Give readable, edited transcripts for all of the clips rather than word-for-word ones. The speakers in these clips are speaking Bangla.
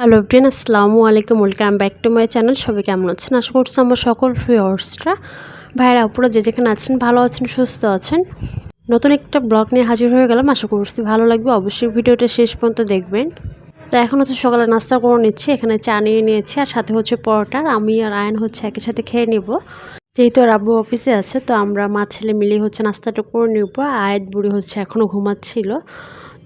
হ্যালো এভরিওয়ান, আসসালামু আলাইকুম। Welcome back to my channel. সবাই কেমন আছেন? আশা করছি আমার সকল ভিউয়ার্সরা, ভাইরা আপুরা যে যেখানে আছেন ভালো আছেন, সুস্থ আছেন। নতুন একটা ব্লগ নিয়ে হাজির হয়ে গেলাম। আশা করছি ভালো লাগবে। অবশ্যই ভিডিওটা শেষ পর্যন্ত দেখবেন। তো এখন হচ্ছে সকালে নাস্তা করে নিচ্ছি। এখানে চা নিয়ে নিয়েছি আর সাথে হচ্ছে পরোটা। আমি আর আয়ন হচ্ছে একই সাথে খেয়ে নেব। যেহেতু আর আব্বু অফিসে আছে, তো আমরা মা ছেলে মিলিয়ে হচ্ছে নাস্তাটা করে নেব। আয়াত বুড়ি হচ্ছে এখনও ঘুমাচ্ছিল।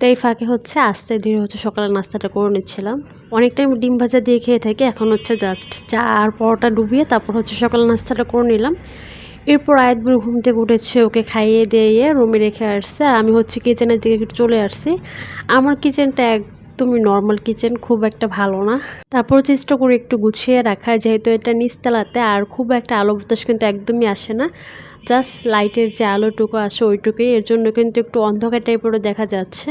তো এই ফাঁকে হচ্ছে আস্তে ধীরে হচ্ছে সকালের নাস্তাটা করে নিচ্ছিলাম। অনেক টাইম ডিম ভাজা দিয়ে খেয়ে থাকি, এখন হচ্ছে জাস্ট চা আর পরোটা ডুবিয়ে তারপর হচ্ছে সকালের নাস্তাটা করে নিলাম। এরপর আয়াত বুড়ি ঘুম থেকে উঠেছে, ওকে খাইয়ে দিয়ে রুমে রেখে আসছে। আমি হচ্ছে কিচেনের দিকে একটু চলে আসছি। আমার কিচেনটা একদমই নর্মাল কিচেন, খুব একটা ভালো না। তারপর চেষ্টা করি একটু গুছিয়ে রাখার, যেহেতু এটা নিচতলাতে আর খুব একটা আলো বাতাস কিন্তু একদমই আসে না। জাস্ট লাইটের যে আলোটুকু আসে ওইটুকুই, এর জন্য কিন্তু একটু অন্ধকার টাইপেরও দেখা যাচ্ছে।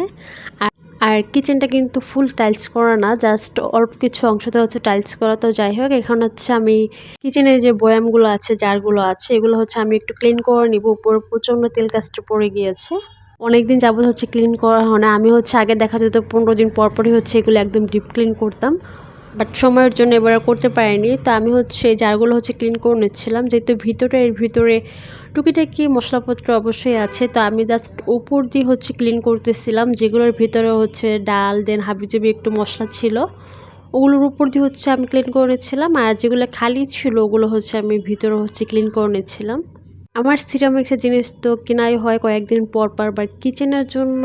আর কিচেনটা কিন্তু ফুল টাইলস করা না, জাস্ট অল্প কিছু অংশতে হচ্ছে টাইলস করা। তো যাই হোক, এখন হচ্ছে আমি কিচেনের যে বয়ামগুলো আছে, জারগুলো আছে, এগুলো হচ্ছে আমি একটু ক্লিন করে নিব। উপরে প্রচণ্ড তেল কাজটা পড়ে গিয়েছে। অনেকদিন যাবত হচ্ছে ক্লিন করা হয় না। আমি হচ্ছে আগে দেখা যেত 15 দিন পর পরই হচ্ছে এগুলো একদম ডিপ ক্লিন করতাম, বাট সময়ের জন্য এবার করতে পারিনি। তো আমি হচ্ছে এই জারগুলো হচ্ছে ক্লিন করে নিচ্ছিলাম, যেহেতু এর ভিতরে টুকিটাকি মশলাপত্র অবশ্যই আছে। তো আমি জাস্ট উপর দিয়ে হচ্ছে ক্লিন করতেছিলাম, যেগুলোর ভিতরে হচ্ছে ডাল দেন হাবিজাবি একটু মশলা ছিল, ওগুলোর উপর দিয়ে হচ্ছে আমি ক্লিন করে নিচ্ছিলাম। আর যেগুলো খালি ছিল ওগুলো হচ্ছে আমি ভিতরে হচ্ছে ক্লিন করে নিচ্ছিলাম। আমার সিরামিক্সের জিনিস তো কেনাই হয় কয়েকদিন পর পর, বাট কিচেনের জন্য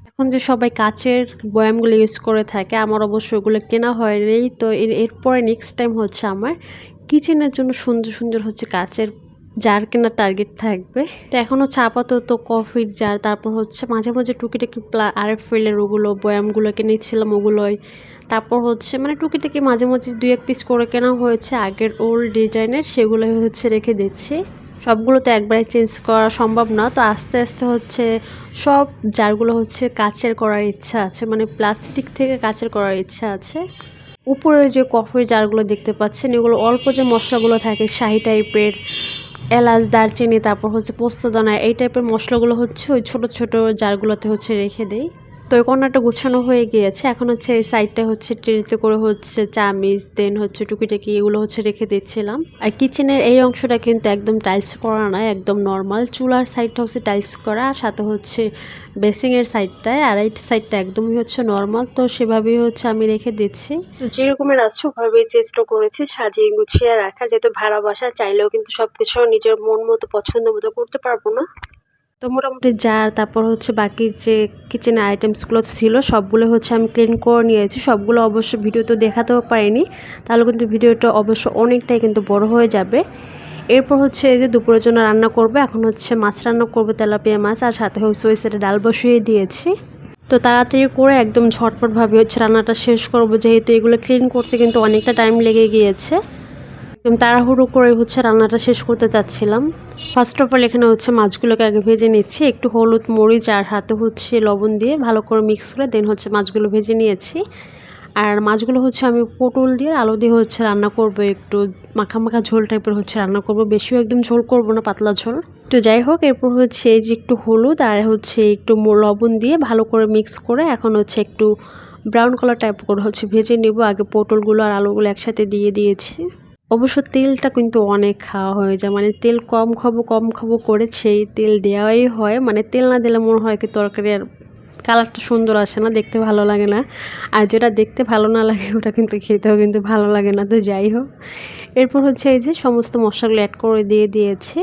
এখন যে সবাই কাচের বয়ামগুলো ইউজ করে থাকে, আমার অবশ্য ওগুলো কেনা হয়নি। তো এরপরে নেক্সট টাইম হচ্ছে আমার কিচেনের জন্য সুন্দর সুন্দর হচ্ছে কাচের জার কেনার টার্গেট থাকবে। তো এখন হচ্ছে আপাতত কফির জার, তারপর হচ্ছে মাঝে মাঝে টুকিটাকি আরএফএলের ওগুলো বয়ামগুলো কিনেছিলাম ওগুলোই। তারপর হচ্ছে মানে টুকিটাকি মাঝে মাঝে 2-1 পিস করে কেনা হয়েছে আগের ওল্ড ডিজাইনের, সেগুলোই হচ্ছে রেখে দিচ্ছি। সবগুলো তো একবারে চেঞ্জ করা সম্ভব না, তো আস্তে আস্তে হচ্ছে সব জারগুলো হচ্ছে কাচের করার ইচ্ছা আছে, মানে প্লাস্টিক থেকে কাচের করার ইচ্ছা আছে। উপরে যে কফির জারগুলো দেখতে পাচ্ছেন, এগুলো অল্প যে মশলাগুলো থাকে শাহি টাইপের, এলাচ দারচিনি তারপর হচ্ছে পোস্তদানা, এই টাইপের মশলাগুলো হচ্ছে ওই ছোট ছোট জারগুলোতে হচ্ছে রেখে দেই। তো এই কর্নারটা গুছানো হয়ে গিয়েছে। এখন হচ্ছে এই সাইডটা হচ্ছে ট্রেতে করে হচ্ছে চামিচ দেন হচ্ছে টুকিটাকি এগুলো হচ্ছে রেখে দিচ্ছিলাম। আর কিচেনের এই অংশটা কিন্তু একদম টাইলস করা না, একদম নর্মাল। চুলার সাইডটা হচ্ছে টাইলস করা, আর সাথে হচ্ছে বেসিংয়ের সাইডটায়, আর এই সাইডটা একদমই হচ্ছে নর্মাল। তো সেভাবেই হচ্ছে আমি রেখে দিচ্ছি। তো যেরকমের আছে ওভাবেই চেষ্টা করেছি সাজিয়ে গুছিয়ে রাখা, যেহেতু ভাড়া বাসা, চাইলেও কিন্তু সবকিছু নিজের মন মতো পছন্দ মতো করতে পারবো না। তো মোটামুটি জার তারপর হচ্ছে বাকি যে কিচেনের আইটেমসগুলো ছিল সবগুলো হচ্ছে আমি ক্লিন করে নিয়েছি। সবগুলো অবশ্য ভিডিও তো দেখাতেও পারিনি, তাহলে কিন্তু ভিডিওটা অবশ্য অনেকটাই কিন্তু বড় হয়ে যাবে। এরপর হচ্ছে এই যে দুপুরের জন্য রান্না করবে, এখন হচ্ছে মাছ রান্না করবে, তেলাপিয়া মাছ, আর সাথে হচ্ছে ওই সাইডে ডাল বসিয়ে দিয়েছি। তো তাড়াতাড়ি করে একদম ঝটপটভাবে হচ্ছে রান্নাটা শেষ করবো, যেহেতু এগুলো ক্লিন করতে কিন্তু অনেকটা টাইম লেগে গিয়েছে। একদম তাড়াহুড়ো করে হচ্ছে রান্নাটা শেষ করতে চাচ্ছিলাম। ফার্স্ট অফ অল এখানে হচ্ছে মাছগুলোকে আগে ভেজে নিচ্ছি, একটু হলুদ মরিচ আর হাতে হচ্ছে লবণ দিয়ে ভালো করে মিক্স করে দেন হচ্ছে মাছগুলো ভেজে নিয়েছি। আর মাছগুলো হচ্ছে আমি পটল দিয়ে আলু দিয়ে হচ্ছে রান্না করব, একটু মাখা মাখা ঝোল টাইপের হচ্ছে রান্না করব, বেশিও একদম ঝোল করব না, পাতলা ঝোল। তো যাই হোক, এরপর হচ্ছে এই যে একটু হলুদ আর হচ্ছে একটু লবণ দিয়ে ভালো করে মিক্স করে এখন হচ্ছে একটু ব্রাউন কালার টাইপ করে হচ্ছে ভেজে নেব। আগে পটলগুলো আর আলুগুলো একসাথে দিয়ে দিয়েছি। অবশ্য তেলটা কিন্তু অনেক খাওয়া হয়ে যায়, মানে তেল কম খাবো করে সেই তেল দেওয়াই হয়, মানে তেল না দিলে মনে হয় কি তরকারি আর কালারটা সুন্দর আসে না, দেখতে ভালো লাগে না। আর যেটা দেখতে ভালো না লাগে ওটা কিন্তু খেতেও কিন্তু ভালো লাগে না। তো যাই হোক, এরপর হচ্ছে এই যে সমস্ত মশলাগুলো অ্যাড করে দিয়েছি।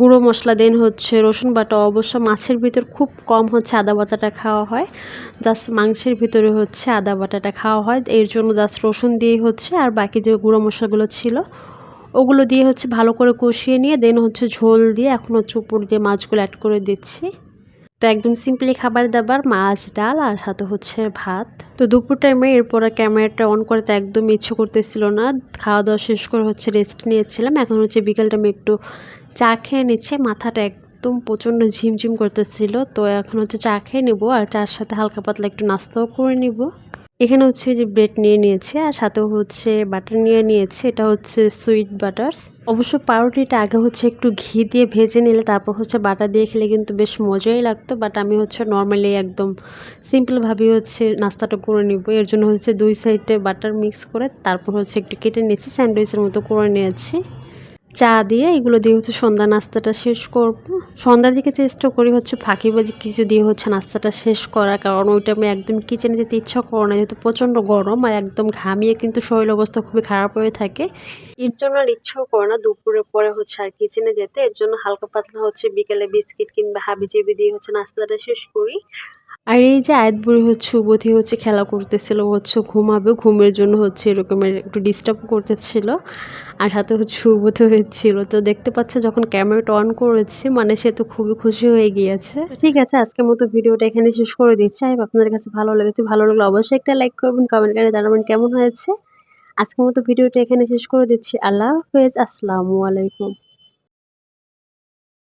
গুঁড়ো মশলা দেন হচ্ছে রসুন বাটা, অবশ্য মাছের ভিতর খুব কম হচ্ছে আদা বাটাটা খাওয়া হয়, জাস্ট মাংসের ভিতরে হচ্ছে আদা বাটাটা খাওয়া হয়, এর জন্য জাস্ট রসুন দিয়ে হচ্ছে, আর বাকি যে গুঁড়ো মশলাগুলো ছিল ওগুলো দিয়ে হচ্ছে ভালো করে কষিয়ে নিয়ে দেন হচ্ছে ঝোল দিয়ে এখন হচ্ছে উপর দিয়ে মাছগুলো অ্যাড করে দিচ্ছি। তো একদম সিম্পলি খাবার দাবার, মাছ ডাল আর সাথে হচ্ছে ভাত। তো দুপুর টাইমে এরপর ক্যামেরাটা অন করতে একদম ইচ্ছে করতেছিল না, খাওয়া দাওয়া শেষ করে হচ্ছে রেস্ট নিয়েছিলাম। এখন হচ্ছে বিকেল টাইমে একটু চা খেয়ে নিচ্ছে, মাথাটা একদম প্রচণ্ড ঝিমঝিম করতেছিল। তো এখন হচ্ছে চা খেয়ে নেবো, আর চার সাথে হালকা পাতলা একটু নাস্তাও করে নিব। এখানে হচ্ছে যে ব্রেড নিয়ে নিয়েছে আর সাথেও হচ্ছে বাটার নিয়ে নিয়েছে, এটা হচ্ছে সুইট বাটার। অবশ্য পাউরুটিটা আগে হচ্ছে একটু ঘি দিয়ে ভেজে নিলে তারপর হচ্ছে বাটার দিয়ে খেলে কিন্তু বেশ মজাই লাগতো, বাট আমি হচ্ছে নর্মালি একদম সিম্পলভাবেই হচ্ছে নাস্তাটা করে নিব। এর জন্য হচ্ছে 2 সাইডে বাটার মিক্স করে তারপর হচ্ছে একটু কেটে নিয়েছি, স্যান্ডউইচের মতো করে নিয়েছি। চা দিয়ে এগুলো দিয়ে হচ্ছে সন্ধ্যা নাস্তাটা শেষ করব। সন্ধ্যার দিকে চেষ্টা করি হচ্ছে ফাঁকিবাজি কিছু দিয়ে হচ্ছে নাস্তাটা শেষ করা, কারণ ওই টাইমে একদম কিচেনে যেতে ইচ্ছা করে না, যেহেতু প্রচণ্ড গরম আর একদম ঘামিয়ে কিন্তু শরীর অবস্থা খুবই খারাপ হয়ে থাকে। এর জন্য আর ইচ্ছাও করে না দুপুরের পরে হচ্ছে আর কিচেনে যেতে। এর জন্য হালকা পাতলা হচ্ছে বিকেলে বিস্কিট কিংবা হাবিজাবি দিয়ে হচ্ছে নাস্তাটা শেষ করি। আর এই যে আয়াত বুড়ি হচ্ছে উবতি হচ্ছে খেলা করতেছিল, হচ্ছে ঘুমাবে, ঘুমের জন্য হচ্ছে এরকমের একটু ডিস্টার্ব করতেছিল আর সাথে হচ্ছে উবতি হয়েছিল। তো দেখতে পাচ্ছে যখন ক্যামেরাটা অন করেছি মানে সে তো খুবই খুশি হয়ে গিয়েছে। তো ঠিক আছে, আজকের মতো ভিডিওটা এখানে শেষ করে দিচ্ছি। আই হোপ আপনাদের কাছে ভালো লেগেছে, ভালো লাগলে অবশ্যই একটা লাইক করবেন, কমেন্ট করে জানাবেন কেমন হয়েছে। আজকের মতো ভিডিওটা এখানে শেষ করে দিচ্ছি। আল্লাহ হাফেজ, আসসালামু আলাইকুম।